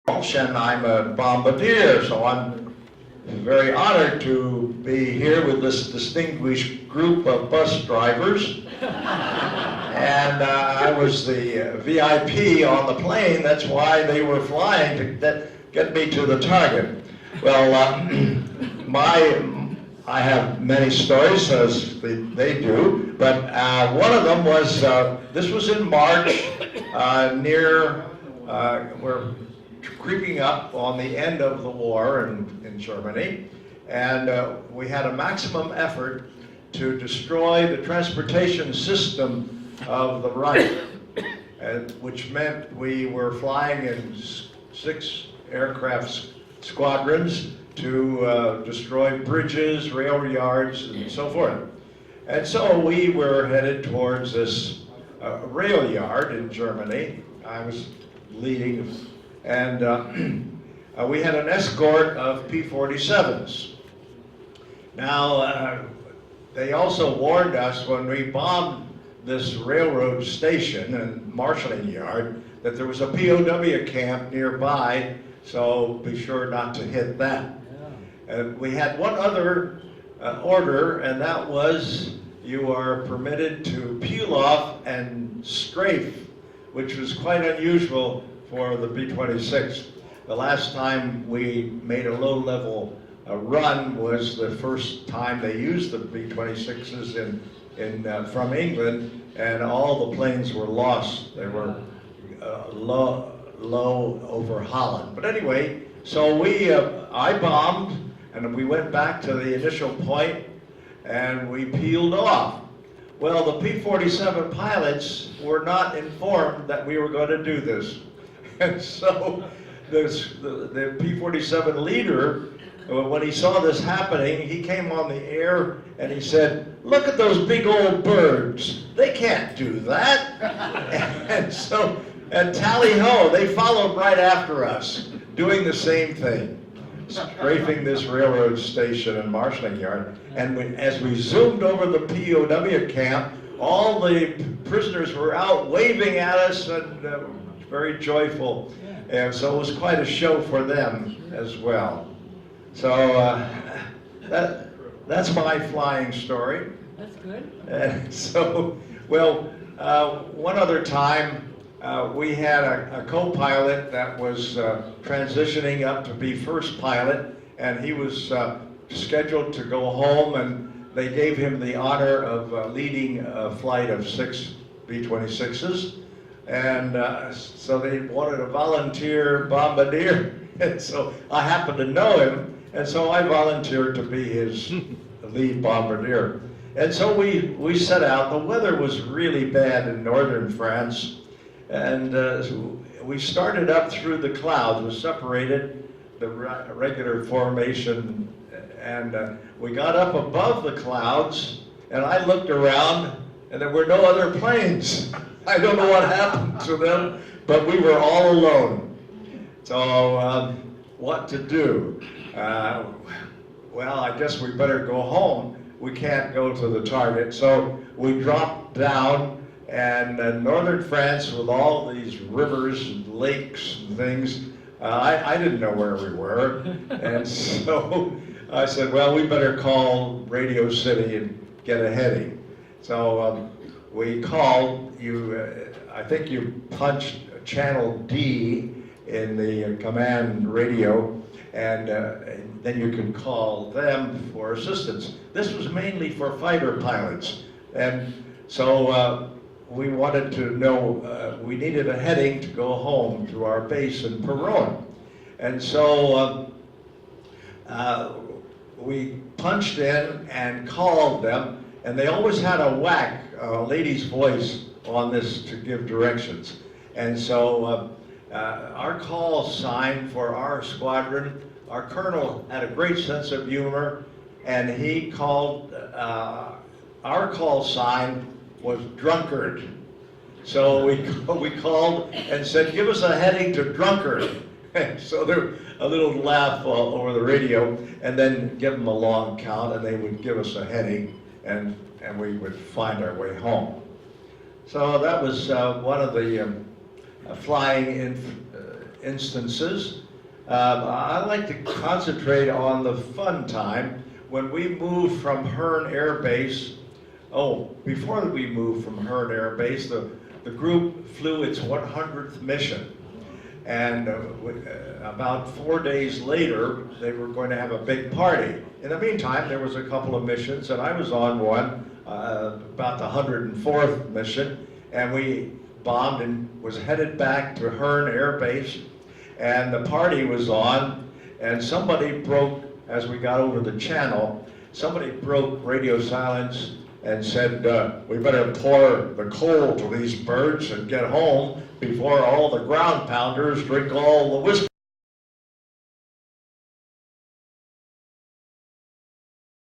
Walsh, and I'm a bombardier, so I'm very honored to be here with this distinguished group of bus drivers. And I was the VIP on the plane. That's why they were flying to get me to the target. Well, I have many stories, as they do, but one of them was, this was in March, we're creeping up on the end of the war in Germany, and we had a maximum effort to destroy the transportation system of the Reich, which meant we were flying in 6 aircraft squadrons to destroy bridges, rail yards, and so forth. And so we were headed towards this rail yard in Germany. I was leading, and we had an escort of P-47s. Now, they also warned us when we bombed this railroad station and marshaling yard that there was a POW camp nearby, so be sure not to hit that. We had one other order, and that was you are permitted to peel off and strafe, which was quite unusual for the B-26. The last time we made a low-level run was the first time they used the B-26s from England, and all the planes were lost. They were low over Holland. But anyway, so I bombed, and we went back to the initial point, and we peeled off. Well, the P-47 pilots were not informed that we were going to do this. And so the P-47 leader, when he saw this happening, he came on the air and he said, "Look at those big old birds. They can't do that." And tally-ho, they followed right after us, doing the same thing, strafing this railroad station and marshaling yard. And as we zoomed over the POW camp, all the prisoners were out waving at us and very joyful. And so it was quite a show for them as well. So that's my flying story. That's good. And so, well, one other time, we had a co-pilot that was transitioning up to be first pilot, and he was scheduled to go home, and they gave him the honor of leading a flight of 6 B-26s, and so they wanted a volunteer bombardier, and so I happened to know him, and so I volunteered to be his lead bombardier. And so we set out. The weather was really bad in northern France, and we started up through the clouds. We separated the regular formation, and we got up above the clouds, and I looked around, and there were no other planes. I don't know what happened to them, but we were all alone. So what to do? Well, I guess we better go home. We can't go to the target. So we dropped down, and northern France, with all these rivers and lakes and things, I didn't know where we were. And so I said, well, we better call Radio City and get a heading. So we called. I think you punched channel D in the command radio, and then you can call them for assistance. This was mainly for fighter pilots, and so we wanted to know, we needed a heading to go home to our base in Peron. And so we punched in and called them, and they always had a whack, a lady's voice on this to give directions. And so our call sign for our squadron, our colonel had a great sense of humor, and he called, our call sign was drunkard. So we called and said, give us a heading to drunkard. So there a little laugh over the radio, and then give them a long count, and they would give us a heading, and we would find our way home. So that was one of the flying instances. I like to concentrate on the fun time when we moved from Hearn Air Base. Oh, before we moved from Hearn Air Base, the group flew its 100th mission. And about 4 days later, they were going to have a big party. In the meantime, there was a couple of missions, and I was on one, about the 104th mission, and we bombed and was headed back to Hearn Air Base, and the party was on, and somebody broke, as we got over the channel, somebody broke radio silence and said, we better pour the coal to these birds and get home before all the ground pounders drink all the whiskey.